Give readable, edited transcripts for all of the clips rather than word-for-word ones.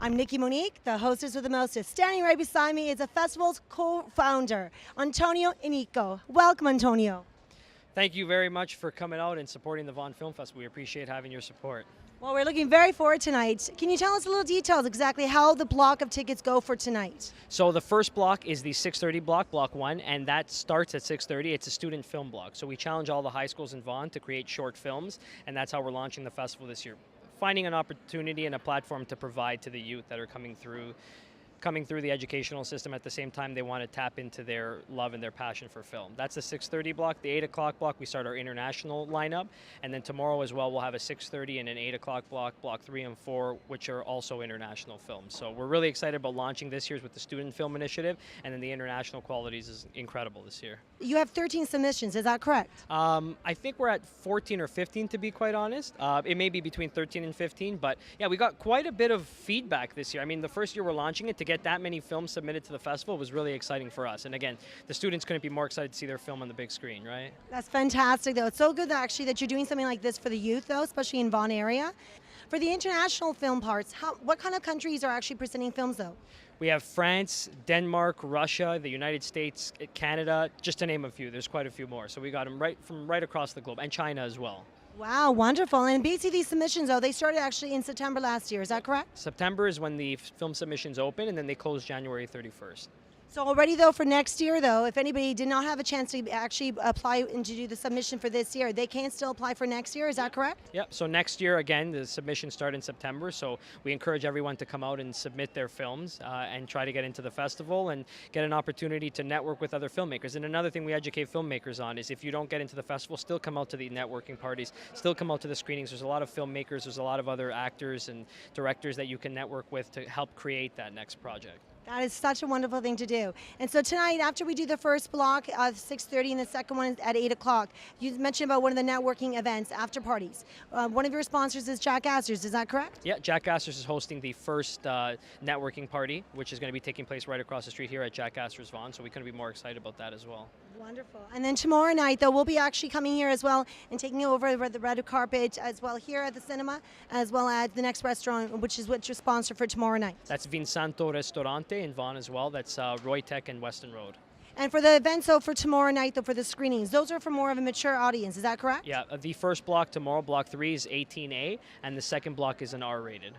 I'm NIKKI-MONIQUE, the hostess with the mostest. Standing right beside me is the festival's co-founder, Antonio Inico. Welcome, Antonio. Thank you very much for coming out and supporting the Vaughan Film Festival. We appreciate having your support. Well, we're looking very forward tonight. Can you tell us a little details exactly how the block of tickets go for tonight? So the first block is the 6:30 block, block 1, and that starts at 6:30. It's a student film block. So we challenge all the high schools in Vaughan to create short films, and that's how we're launching the festival this year. Finding an opportunity and a platform to provide to the youth that are coming through the educational system. At the same time, they want to tap into their love and their passion for film. That's the 6:30 block. The 8 o'clock block, we start our international lineup, and then tomorrow as well, we'll have a 6:30 and an 8 o'clock block, block 3 and 4, which are also international films. So we're really excited about launching this year's with the Student Film Initiative, and then the international qualities is incredible this year. You have 13 submissions, is that correct? I think we're at 14 or 15, to be quite honest. It may be between 13 and 15, but yeah, we got quite a bit of feedback this year. I mean, the first year we're launching it, to get that many films submitted to the festival was really exciting for us. And again, the students couldn't be more excited to see their film on the big screen, right? That's fantastic, though. It's so good that actually that you're doing something like this for the youth, though, especially in Vaughan area. For the international film parts, what kind of countries are actually presenting films, though? We have France, Denmark, Russia, the United States, Canada, just to name a few. There's quite a few more. So we got them from right across the globe, and China as well. Wow, wonderful. And basically these submissions, though, they started actually in September last year, is that correct? September is when the film submissions open, and then they close January 31st. So already, though, for next year, though, if anybody did not have a chance to actually apply and to do the submission for this year, they can still apply for next year, is that correct? Yep, so next year, again, the submissions start in September, so we encourage everyone to come out and submit their films and try to get into the festival and get an opportunity to network with other filmmakers. And another thing we educate filmmakers on is if you don't get into the festival, still come out to the networking parties, still come out to the screenings. There's a lot of filmmakers, there's a lot of other actors and directors that you can network with to help create that next project. That is such a wonderful thing to do. And so tonight, after we do the first block at 6:30 and the second one at 8 o'clock, you mentioned about one of the networking events, after parties. One of your sponsors is Jack Astor's, is that correct? Yeah, Jack Astor's is hosting the first networking party, which is going to be taking place right across the street here at Jack Astor's Vaughan, so we couldn't be more excited about that as well. Wonderful. And then tomorrow night, though, we'll be actually coming here as well and taking over the red carpet as well here at the cinema, as well as the next restaurant, which is what your sponsor for tomorrow night. That's Vinsanto Ristorante in Vaughan as well. That's Roytech and Weston Road. And for the events, so for tomorrow night, though, for the screenings, those are for more of a mature audience, is that correct? Yeah, the first block tomorrow, block 3, is 18A, and the second block is an R-rated.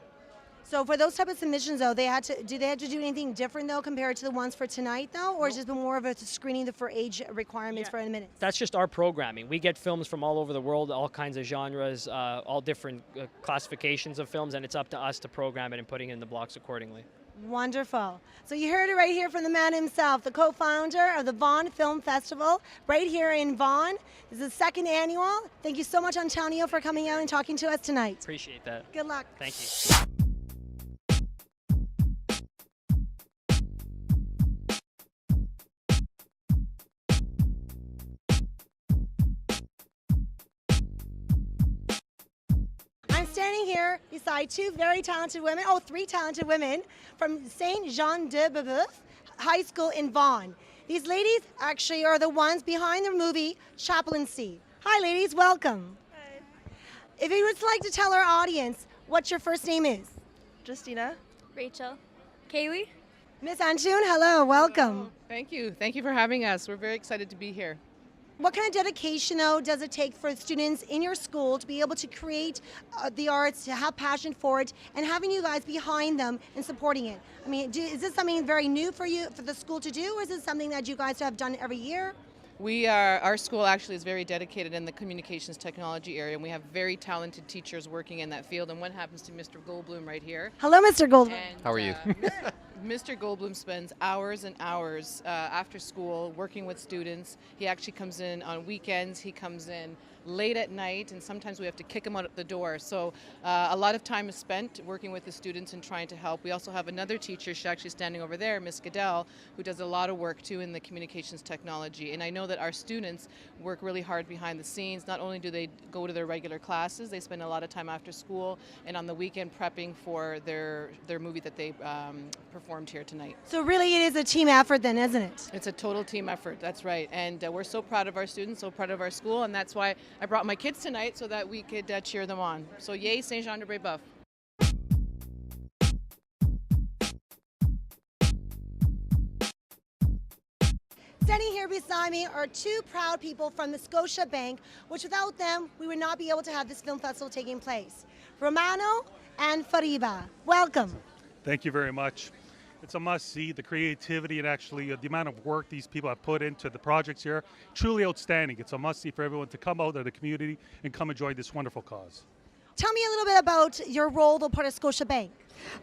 So for those type of submissions, though, do they have to do anything different, though, compared to the ones for tonight, though? Or is it more of a screening for age requirements for a minute? That's just our programming. We get films from all over the world, all kinds of genres, all different classifications of films, and it's up to us to program it and putting it in the blocks accordingly. Wonderful. So you heard it right here from the man himself, the co-founder of the Vaughan Film Festival, right here in Vaughan. This is the second annual. Thank you so much, Antonio, for coming out and talking to us tonight. Appreciate that. Good luck. Thank you. Standing here beside two very talented women, three talented women from Saint Jean de Brebeuf High School in Vaughan. These ladies actually are the ones behind the movie Chaplaincy. Hi ladies, welcome. Hi. If you would like to tell our audience what your first name is. Justina. Rachel. Kaylee. Miss Antoon, hello, welcome. Thank you. Thank you for having us. We're very excited to be here. What kind of dedication, though, does it take for students in your school to be able to create the arts, to have passion for it, and having you guys behind them and supporting it? I mean, is this something very new for you, for the school to do, or is this something that you guys have done every year? Our school actually is very dedicated in the communications technology area, and we have very talented teachers working in that field. And what happens to Mr. Goldblum right here? Hello, Mr. Goldblum. And, how are you? Mr. Goldblum spends hours and hours after school working with students. He actually comes in on weekends. He comes in late at night, and sometimes we have to kick him out the door. So a lot of time is spent working with the students and trying to help. We also have another teacher, she's actually standing over there, Miss Goodell, who does a lot of work too in the communications technology. And I know that our students work really hard behind the scenes. Not only do they go to their regular classes, they spend a lot of time after school and on the weekend prepping for their movie that they performed here tonight. So really it is a team effort then, isn't it? It's a total team effort, that's right. And we're so proud of our students, so proud of our school, and that's why I brought my kids tonight so that we could cheer them on. So yay, Saint Jean de Brebeuf. Standing here beside me are two proud people from the Scotia Bank, which without them, we would not be able to have this film festival taking place. Romano and Fariba, welcome. Thank you very much. It's a must-see. The creativity and actually the amount of work these people have put into the projects here, truly outstanding. It's a must-see for everyone to come out of the community and come enjoy this wonderful cause. Tell me a little bit about your role as part of Scotia Bank.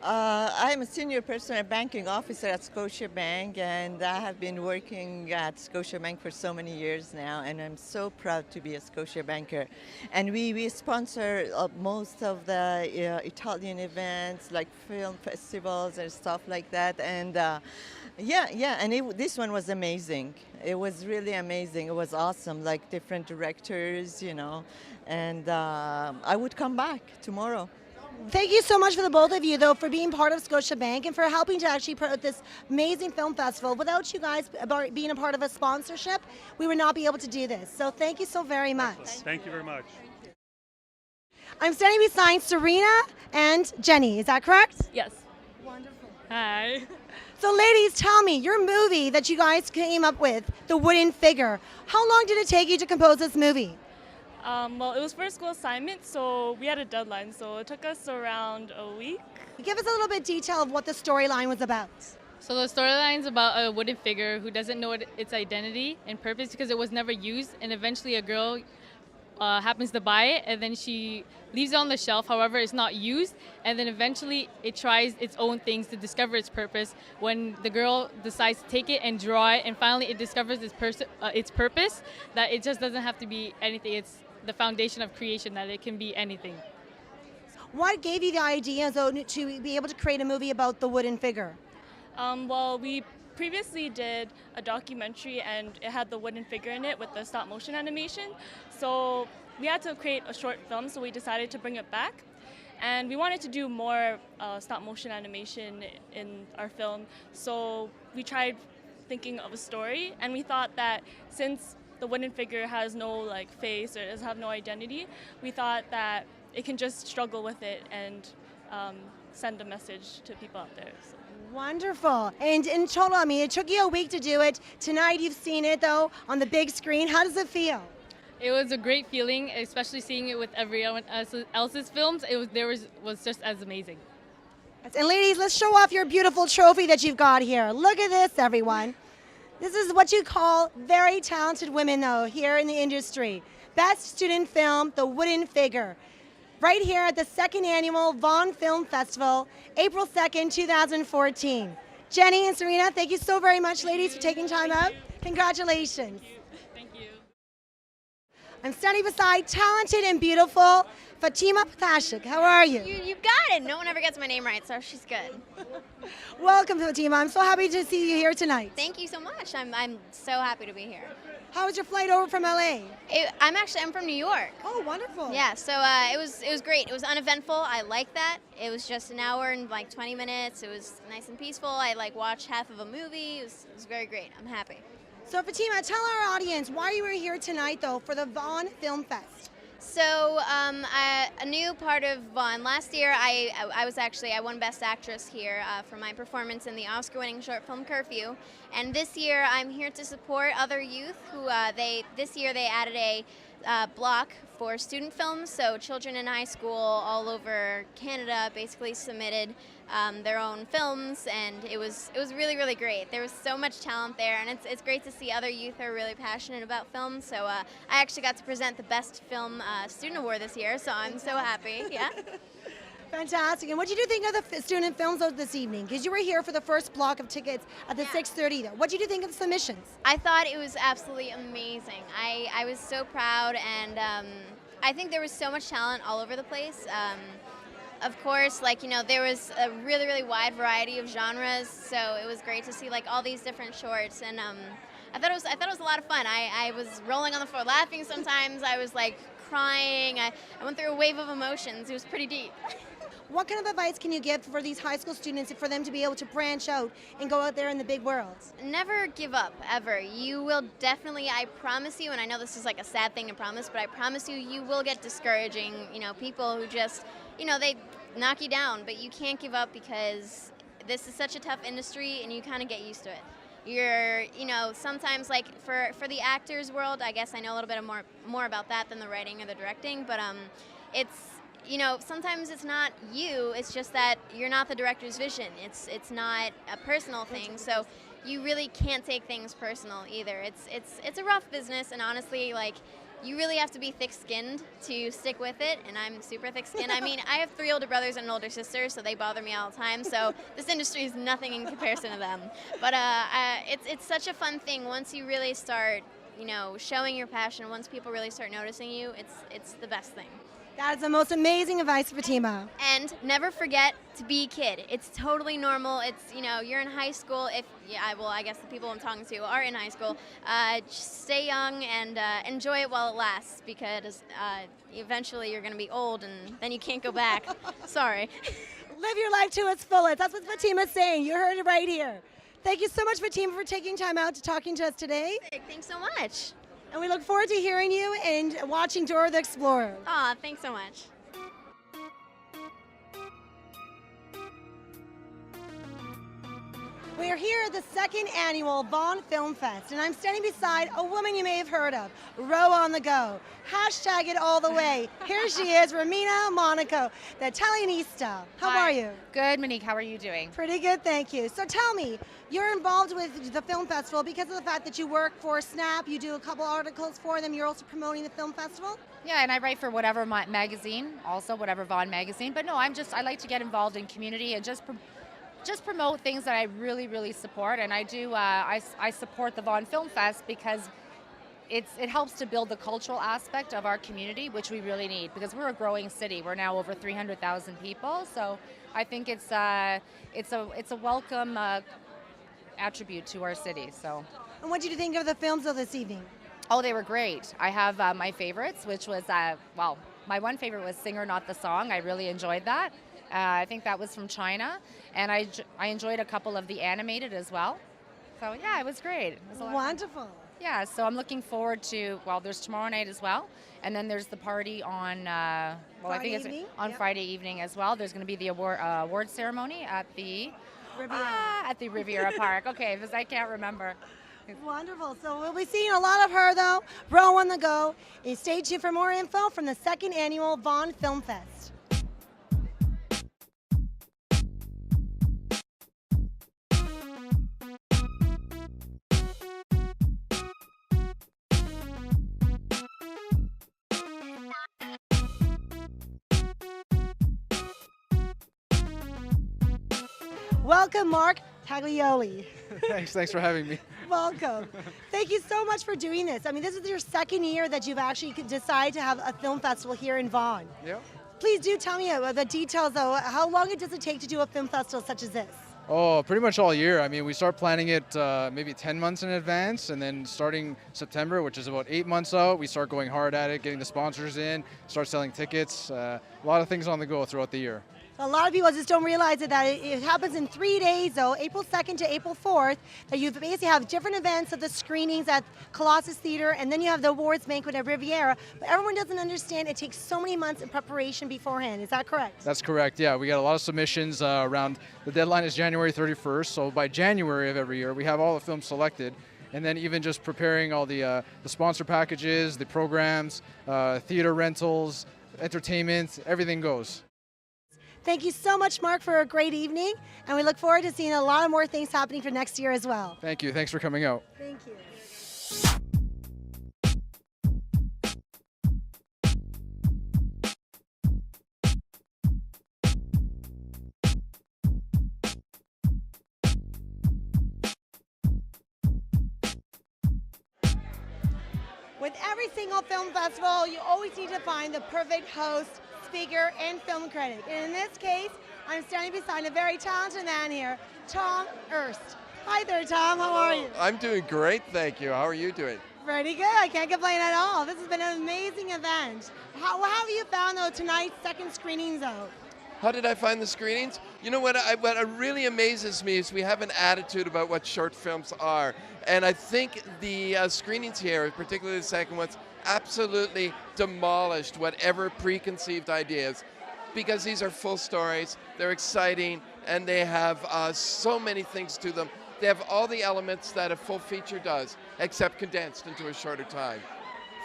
I'm a senior personal banking officer at Scotiabank, and I have been working at Scotiabank for so many years now, and I'm so proud to be a Scotiabanker. And we sponsor most of the Italian events, like film festivals and stuff like that. And this one was amazing. It was really amazing. It was awesome, like different directors, and I would come back tomorrow. Thank you so much for the both of you, though, for being part of Scotia Bank and for helping to actually promote this amazing film festival. Without you guys being a part of a sponsorship, we would not be able to do this. So thank you so very much. Thank you very much. I'm standing beside Serena and Jenny. Is that correct? Yes. Wonderful. Hi. So ladies, tell me, your movie that you guys came up with, The Wooden Figure, how long did it take you to compose this movie? Well, it was for a school assignment, so we had a deadline, so it took us around a week. Give us a little bit detail of what the storyline was about. So the storyline is about a wooden figure who doesn't know its identity and purpose because it was never used, and eventually a girl happens to buy it, and then she leaves it on the shelf. However, it's not used, and then eventually it tries its own things to discover its purpose. When the girl decides to take it and draw it, and finally it discovers its purpose, that it just doesn't have to be anything. It's the foundation of creation, that it can be anything. What gave you the idea, though, to be able to create a movie about the wooden figure? Well, we previously did a documentary, and it had the wooden figure in it with the stop motion animation. So we had to create a short film, so we decided to bring it back. And we wanted to do more stop motion animation in our film. So we tried thinking of a story, and we thought that since the wooden figure has no face or does have no identity, we thought that it can just struggle with it and send a message to people out there. So. Wonderful. And in total, I mean, it took you a week to do it. Tonight you've seen it, though, on the big screen. How does it feel? It was a great feeling, especially seeing it with everyone else's films. It was just as amazing. And ladies, let's show off your beautiful trophy that you've got here. Look at this, everyone. This is what you call very talented women, though, here in the industry. Best Student Film, The Wooden Figure. Right here at the 2nd Annual Vaughan Film Festival, April 2nd, 2014. Jenny and Serena, thank you so very much, ladies, for taking time out. Congratulations. Thank you. I'm standing beside talented and beautiful Fatima Patashik. How are you? You got it. No one ever gets my name right, so she's good. Welcome, Fatima. I'm so happy to see you here tonight. Thank you so much. I'm so happy to be here. How was your flight over from LA? I'm from New York. Oh, wonderful. Yeah, so it was great. It was uneventful. I liked that. It was just an hour and 20 minutes. It was nice and peaceful. I watched half of a movie. It was very great. I'm happy. So Fatima, tell our audience why you were here tonight, though, for the Vaughan Film Fest. So a new part of Vaughan. Last year, I won Best Actress here for my performance in the Oscar-winning short film Curfew, and this year I'm here to support other youth who this year they added a block for student films. So children in high school all over Canada basically submitted their own films, and it was really, really great. There was so much talent there, and it's great to see other youth who are really passionate about film. So I actually got to present the Best Film Student Award this year, so I'm so happy. Yeah. Fantastic. And what did you think of the student films this evening? Because you were here for the first block of tickets at the 6:30. Though, what did you think of the submissions? I thought it was absolutely amazing. I was so proud, and I think there was so much talent all over the place. Of course, there was a really, really wide variety of genres, so it was great to see all these different shorts, and I thought it was a lot of fun. I was rolling on the floor laughing sometimes. I was crying. I went through a wave of emotions. It was pretty deep. What kind of advice can you give for these high school students for them to be able to branch out and go out there in the big world? Never give up, ever. You will definitely, I promise you, and I know this is a sad thing to promise, but I promise you, you will get discouraging, people who just, they knock you down, but you can't give up because this is such a tough industry and you kind of get used to it. you're, you know, sometimes like for the actors world, I guess I know a little bit more about that than the writing or the directing, but it's, you know, sometimes it's not you, it's just that you're not the director's vision. It's not a personal thing, so you really can't take things personal either. It's a rough business, and honestly, like, you really have to be thick-skinned to stick with it, and I'm super thick-skinned. I mean, I have 3 older brothers and an older sister, so they bother me all the time, so this industry is nothing in comparison to them. But it's such a fun thing. Once you really start, you know, showing your passion, once people really start noticing you, it's the best thing. That is the most amazing advice, Fatima. And never forget to be a kid. It's totally normal. It's, you know, you're in high school. I guess the people I'm talking to are in high school. Just stay young and enjoy it while it lasts, because eventually you're going to be old and then you can't go back. Sorry. Live your life to its fullest. That's what Fatima's saying. You heard it right here. Thank you so much, Fatima, for taking time out to talking to us today. Thanks so much. And we look forward to hearing you and watching Dora the Explorer. Aw, thanks so much. We are here at the 2nd annual Vaughan Film Fest, and I'm standing beside a woman you may have heard of, Row on the Go. Hashtag it all the way. Here she is, Romina, Monaco, the Italianista. How Hi. are you? Good, Monique. How are you doing? Pretty good, thank you. So tell me, you're involved with the film festival because of the fact that you work for Snap, you do a couple articles for them, you're also promoting the film festival? Yeah, and I write for whatever magazine, also whatever Vaughan magazine. But no, I like to get involved in community and just promote things that I really, really support. And I do. I support the Vaughan Film Fest because it helps to build the cultural aspect of our community, which we really need, because we're a growing city. We're now over 300,000 people, so I think it's a welcome attribute to our city. So. And what did you think of the films of this evening? Oh, they were great. I have my favorites, which was my one favorite was Singer Not the Song. I really enjoyed that. I think that was from China, and I enjoyed a couple of the animated as well. So yeah, it was great. It was a lot Wonderful. of fun. Yeah, so I'm looking forward to, there's tomorrow night as well, and then there's the party on, I think it's on Friday evening as well. There's going to be the award ceremony at the Riviera Park. Okay, because I can't remember. Wonderful. So we'll be seeing a lot of her, though. Row on the Go. And stay tuned for more info from the 2nd annual Vaughan Film Fest. Welcome, Mark Taglioli. Thanks for having me. Welcome. Thank you so much for doing this. I mean, this is your 2nd year that you've actually decided to have a film festival here in Vaughan. Yeah. Please do tell me the details, though. How long does it take to do a film festival such as this? Oh, pretty much all year. I mean, we start planning it maybe 10 months in advance, and then starting September, which is about 8 months out, we start going hard at it, getting the sponsors in, start selling tickets. A lot of things on the go throughout the year. A lot of people just don't realize that it happens in 3 days, though, April 2nd to April 4th, that you basically have different events of the screenings at Colossus Theater, and then you have the awards banquet at Riviera. But everyone doesn't understand it takes so many months in preparation beforehand. Is that correct? That's correct, yeah. We got a lot of submissions around, the deadline is January 31st, so by January of every year, we have all the films selected. And then even just preparing all the sponsor packages, the programs, theater rentals, entertainment, everything goes. Thank you so much, Mark, for a great evening, and we look forward to seeing a lot more things happening for next year as well. Thank you. Thanks for coming out. Thank you. With every single film festival, you always need to find the perfect host, speaker, and film critic. And in this case, I'm standing beside a very talented man here, Tom Erst. Hi there, Tom. How are you? I'm doing great, thank you. How are you doing? Pretty good. I can't complain at all. This has been an amazing event. How have you found, though, tonight's 2nd screenings, though? How did I find the screenings? You know what really amazes me is we have an attitude about what short films are. And I think the screenings here, particularly the second ones, absolutely demolished whatever preconceived ideas, because these are full stories, they're exciting, and they have so many things to them They have all the elements that a full feature does, except condensed into a shorter time.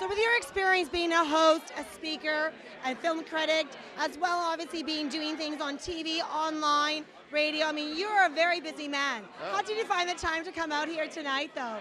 So with your experience being a host, a speaker, a film critic, as well obviously doing things on TV, online, radio, I mean, you're a very busy man. How did you find the time to come out here tonight, though?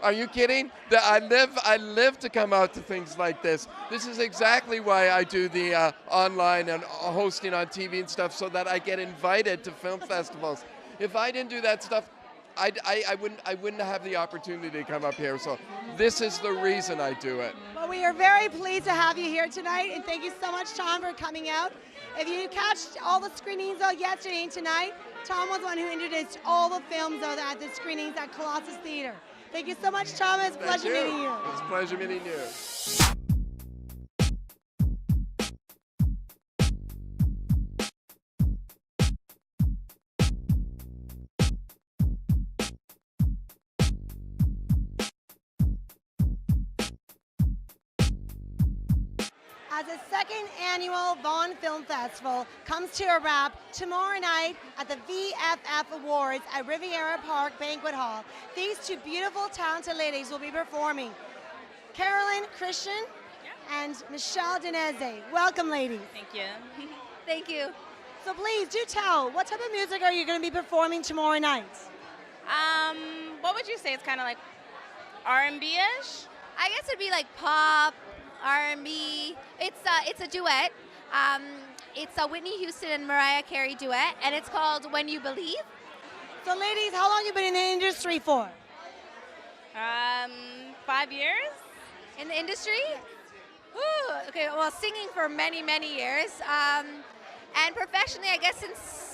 Are you kidding? I live to come out to things like this. This is exactly why I do the online and hosting on TV and stuff, so that I get invited to film festivals. If I didn't do that stuff, I wouldn't have the opportunity to come up here. So this is the reason I do it. Well, we are very pleased to have you here tonight, and thank you so much, Tom, for coming out. If you catch all the screenings yesterday and tonight, Tom was the one who introduced all the films at the screenings at Colossus Theatre. Thank you so much, Tom. It's a pleasure meeting you. It's a pleasure meeting you. As the second annual Vaughan Film Festival comes to a wrap tomorrow night at the VFF Awards at Riviera Park Banquet Hall, these two beautiful, talented ladies will be performing. Carlyn Christian and Michelle Danese. Welcome, ladies. Thank you. Thank you. So please do tell, what type of music are you going to be performing tomorrow night? What would you say? It's kind of like R&B-ish? I guess it'd be like pop, R&B. It's a duet. It's a Whitney Houston and Mariah Carey duet, and it's called When You Believe. So ladies, how long have you been in the industry for? 5 years. In the industry? Ooh, okay, well, singing for many, many years. And professionally, I guess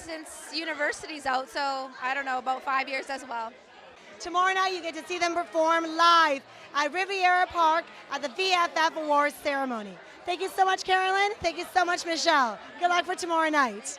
since university's out, so I don't know, about 5 years as well. Tomorrow night, you get to see them perform live at Riviera Park at the VFF Awards ceremony. Thank you so much, Carolyn. Thank you so much, Michelle. Good luck for tomorrow night.